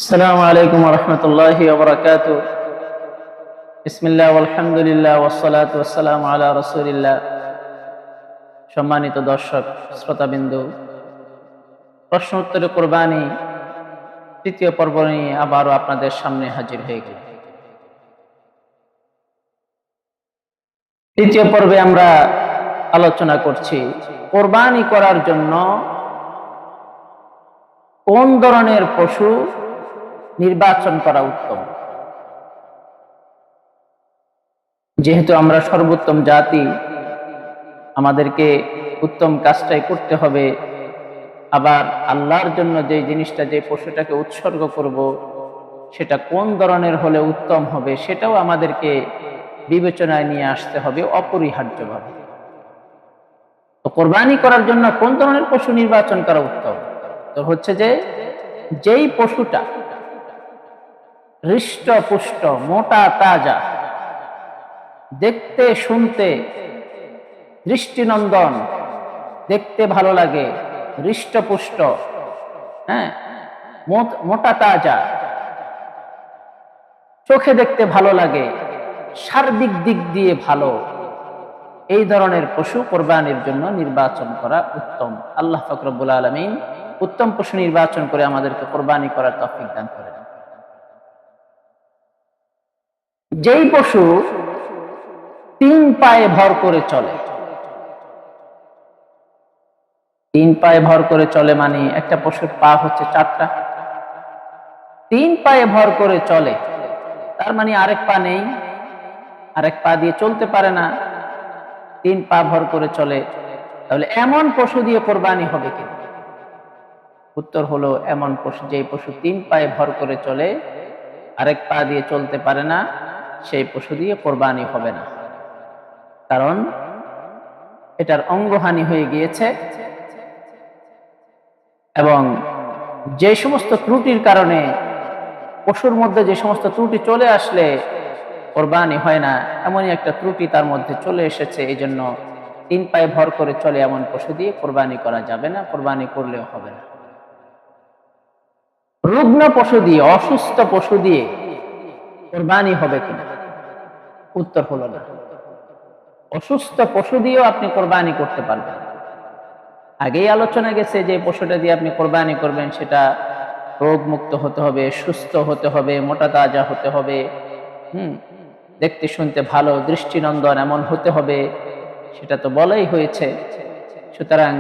আসসালামু আলাইকুম ওয়া রাহমাতুল্লাহি ওয়া বারাকাতুহু। বিসমিল্লাহ ওয়ালহামদুলিল্লাহ ওয়াসসালাতু ওয়াসসালামু আলা রাসূলিল্লাহ। সম্মানিত দর্শক শ্রোতাবিন্দু, প্রশ্ন উত্তরে কুরবানি তৃতীয় পর্ব নিয়ে আবারও আপনাদের সামনে হাজির হয়ে গেলাম। তৃতীয় পর্বে আমরা আলোচনা করছি কুরবানি করার জন্য কোন ধরনের পশু নির্বাচন করা উত্তম। যেহেতু আমরা সর্বোত্তম জাতি, আমাদেরকে উত্তম কাজটাই করতে হবে। আবার আল্লাহর জন্য যে জিনিসটা, যে পশুটাকে উৎসর্গ করব, সেটা কোন ধরনের হলে উত্তম হবে সেটাও আমাদেরকে বিবেচনায় নিয়ে আসতে হবে অপরিহার্যভাবে। তো কোরবানি করার জন্য কোন ধরনের পশু নির্বাচন করা উত্তম? তো হচ্ছে যে যেই পশুটা হৃষ্টপুষ্ট, মোটা তাজা, দেখতে শুনতে দৃষ্টিনন্দন, দেখতে ভালো লাগে, হৃষ্টপুষ্ট, হ্যাঁ, মোটা তাজা, চোখে দেখতে ভালো লাগে, সার্বিক দিক দিয়ে ভালো, এই ধরনের পশু কোরবানির জন্য নির্বাচন করা উত্তম। আল্লাহ পাক রব্বুল আলামিন উত্তম পশু নির্বাচন করে আমাদেরকে কোরবানি করার তৌফিক দান করেন। যেই পশু তিন পায়ে ভর করে চলে, তিন পায়ে ভর করে চলে মানে একটা পশুর পা হচ্ছে চারটা, তিন পায়ে ভর করে চলে, তার মানে আরেক পা নেই, আরেক পা দিয়ে চলতে পারে না, তিন পা ভর করে চলে। তাহলে এমন পশু দিয়ে কোরবানি হবে কিনা? উত্তর হলো এমন পশু, যেই পশু তিন পায়ে ভর করে চলে, আরেক পা দিয়ে চলতে পারে না, সেই পশু দিয়ে কোরবানি হবে না। কারণ এটার অঙ্গহানি হয়ে গিয়েছে, এবং যে সমস্ত ত্রুটির কারণে, পশুর মধ্যে যে সমস্ত ত্রুটি চলে আসলে কোরবানি হয় না, এমনই একটা ত্রুটি তার মধ্যে চলে এসেছে। এই জন্য তিন পায়ে ভর করে চলে এমন পশু দিয়ে কোরবানি করা যাবে না, কোরবানি করলেও হবে না। রুগ্ন পশু দিয়ে, অসুস্থ পশু দিয়ে কোরবানি হবে কিনা? উত্তর হলো না। অসুস্থ পশু দিয়েও আপনি কোরবানি করতে পারবেন। আগেই আলোচনা গেছে যে পশুটা দিয়ে আপনি কোরবানি করবেন সেটা রোগ মুক্ত হতে হবে, সুস্থ হতে হবে, মোটা তাজা হতে হবে, দেখতে শুনতে ভালো, দৃষ্টিনন্দন এমন হতে হবে, সেটা তো বলাই হয়েছে। সুতরাং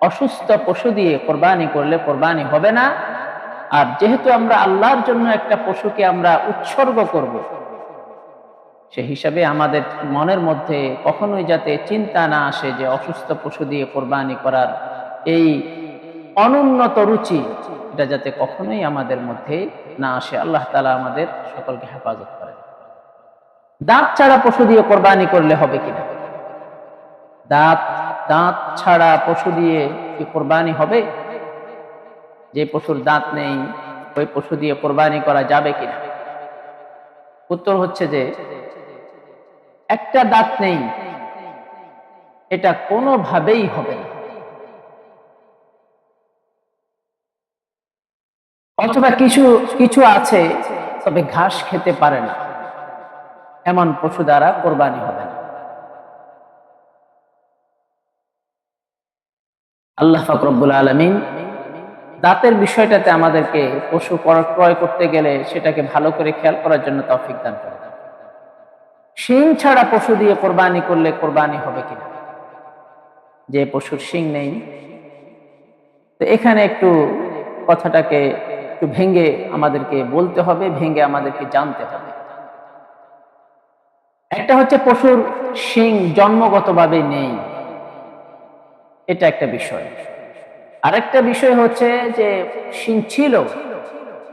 অসুস্থ পশু দিয়ে কোরবানি করলে কোরবানি হবে না। আর যেহেতু আমরা আল্লাহর জন্য একটা পশুকে আমরা উৎসর্গ করব, সে হিসাবে আমাদের মনের মধ্যে কখনোই যাতে চিন্তা না আসে যে অসুস্থ পশু দিয়ে কোরবানি করার এই অনুন্নত রুচি, এটা যাতে কখনোই আমাদের মধ্যে না আসে। আল্লাহ তাআলা আমাদের সকলকে হেফাজত করেন। দাঁত ছাড়া পশু দিয়ে কোরবানি করলে হবে কিনা? দাঁত দাঁত ছাড়া পশু দিয়ে কি কোরবানি হবে? যে পশুর দাঁত নেই, ওই পশু দিয়ে কোরবানি করা যাবে কিনা? উত্তর হচ্ছে যে একটা দাঁত নেই, এটা কোনোভাবেই হবে না। অথবা কিছু কিছু আছে তবে ঘাস খেতে পারে না, এমন পশু দ্বারা কোরবানি হবে না। আল্লাহ পাক রব্বুল আলামিন দাঁতের বিষয়টাতে আমাদেরকে পশু ক্রয় করতে গেলে সেটাকে ভালো করে খেয়াল করার জন্য তৌফিক দান করেন। শিং ছাড়া পশু দিয়ে কোরবানি করলে কোরবানি হবে কিনা? যে পশুর শিং নেই, তো এখানে একটু কথাটাকে একটু ভেঙে আমাদেরকে বলতে হবে, ভেঙে আমাদেরকে জানতে হবে। একটা হচ্ছে পশুর শিং জন্মগতভাবে নেই, এটা একটা বিষয়। আরেকটা বিষয় হচ্ছে যে শিং ছিল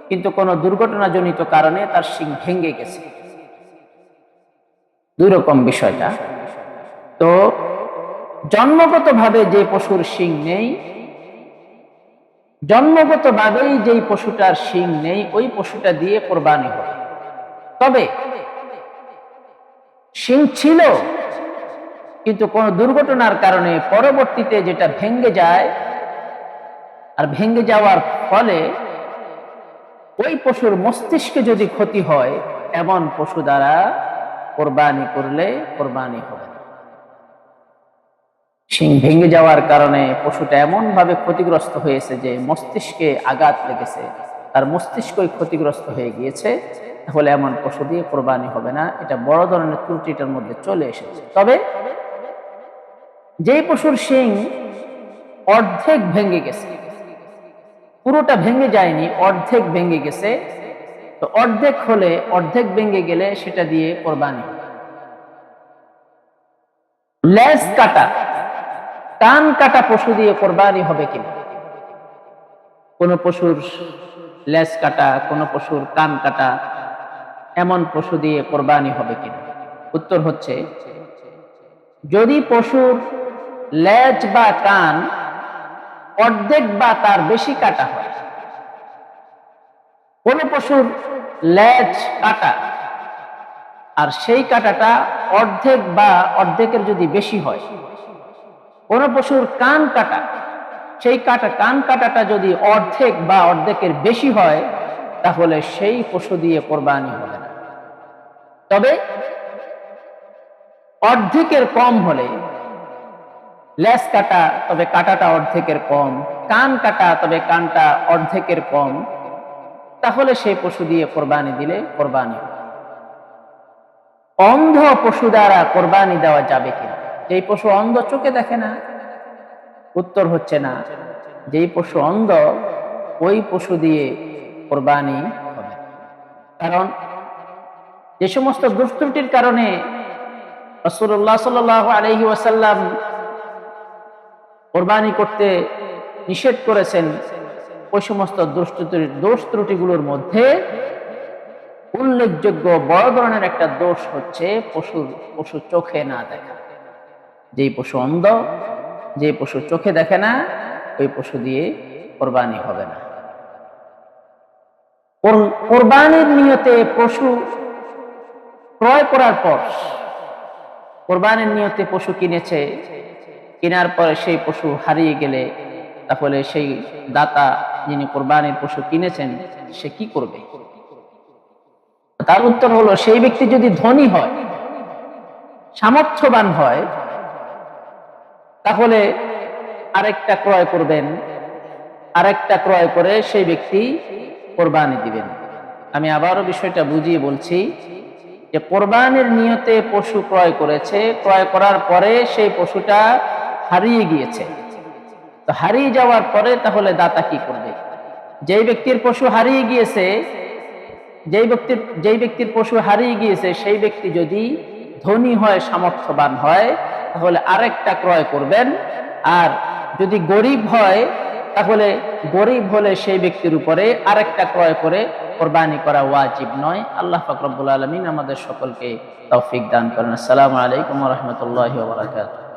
কিন্তু কোনো দুর্ঘটনাজনিত কারণে তার শিং ভেঙে গেছে। দুই রকম বিষয়টা। তো জন্মগতভাবে যে পশুর শিং নেই, জন্মগতভাবেই যেই পশুটার শিং নেই, ওই পশুটা দিয়ে কোরবানি হবে। তবে শিং ছিল কিন্তু কোন দুর্ঘটনার কারণে পরবর্তীতে যেটা ভেঙে যায়, আর ভেঙে যাওয়ার ফলে ওই পশুর মস্তিষ্কে যদি ক্ষতি হয়, এমন পশু দ্বারা কোরবানি করলে কোরবানি হবে না। শিং ভেঙে যাওয়ার কারণে পশুটা এমন ভাবে ক্ষতিগ্রস্ত হয়েছে যে মস্তিষ্কে আঘাত লেগেছে, তার মস্তিষ্কই ক্ষতিগ্রস্ত হয়ে গিয়েছে, তাহলে এমন পশু দিয়ে কোরবানি হবে না। এটা বড় ধরনের ত্রুটিটার মধ্যে চলে এসেছে। তবে যে পশুর শিং অর্ধেক ভেঙে গেছে, পুরোটা ভেঙে যায়নি, অর্ধেক ভেঙে গেছে, তো অর্ধেক হলে, অর্ধেক ভেঙে গেলে সেটা দিয়ে কোরবানি হবে। লেজ কাটা, কান কাটা পশু দিয়ে কোরবানি হবে কিনা? কোন পশুর লেজ কাটা, কোন পশুর কান কাটা, এমন পশু দিয়ে কোরবানি হবে কিনা? উত্তর হচ্ছে, যদি পশুর লেজ বা কান অর্ধেক বা তার বেশি কাটা হয়, কোন পশুর লেজ কাটা আর সেই কাটাটা অর্ধেক বা অর্ধেকের যদি বেশি হয়, কোন পশুর কান কাটা, সেই কান কাটাটা যদি অর্ধেক বা অর্ধেকের বেশি হয়, তাহলে সেই পশু দিয়ে কোরবানি হবে না। তবে অর্ধেকের কম হলে, লেজ কাটা তবে কাটাটা অর্ধেকের কম, কান কাটা তবে কানটা অর্ধেকের কম, তাহলে সেই পশু দিয়ে কোরবানি দিলে কোরবানি হবে। অন্ধ পশু দ্বারা কোরবানি দেওয়া যাবে কিনা? যেই পশু অন্ধ, চোখে দেখে না, উত্তর হচ্ছে না। যেই পশু অন্ধ, ওই পশু দিয়ে কোরবানি হবে। কারণ যে সমস্ত দুষ্ত্রুটির কারণে রাসূলুল্লাহ সাল্লাল্লাহু আলাইহি ওয়াসাল্লাম কোরবানি করতে নিষেধ করেছেন, ওই সমস্ত দোষ ত্রুটিগুলোর মধ্যে উল্লেখযোগ্য বড় ধরনের একটা দোষ হচ্ছে পশু চোখে না দেখা। যেই পশু অন্ধ, যে পশু চোখে দেখে না, ওই পশু দিয়ে কোরবানি হবে না। কোরবানির নিয়তে পশু ক্রয় করার পর, কোরবানির নিয়তে পশু কিনেছে, কেনার পরে সেই পশু হারিয়ে গেলে, তাহলে সেই দাতা, যিনি কোরবানির পশু কিনেছেন, সে কি করবে? তার উত্তর হলো, সেই ব্যক্তি যদি ধনী হয়, সামর্থ্যবান হয়, তাহলে আরেকটা ক্রয় করবেন, আরেকটা ক্রয় করে সেই ব্যক্তি কোরবানি দিবেন। আমি আবারও বিষয়টা বুঝিয়ে বলছি যে কোরবানির নিয়তে পশু ক্রয় করেছে, ক্রয় করার পরে সেই পশুটা হারিয়ে গিয়েছে, তো হারিয়ে যাওয়ার পরে তাহলে দাতা কি করবে? যেই ব্যক্তির পশু হারিয়ে গিয়েছে, যেই ব্যক্তির পশু হারিয়ে গিয়েছে, সেই ব্যক্তি যদি ধনী হয়, সামর্থ্যবান হয়, তাহলে আরেকটা ক্রয় করবেন। আর যদি গরিব হয়, তাহলে গরিব হলে সেই ব্যক্তির উপরে আরেকটা ক্রয় করে কোরবানি করা ওয়াজিব নয়। আল্লাহ পাক রব্বুল আলামিন আমাদের সকলকে তৌফিক দান করেন। আসসালামু আলাইকুম ওয়া রাহমাতুল্লাহি ওয়া বারাকাতুহু।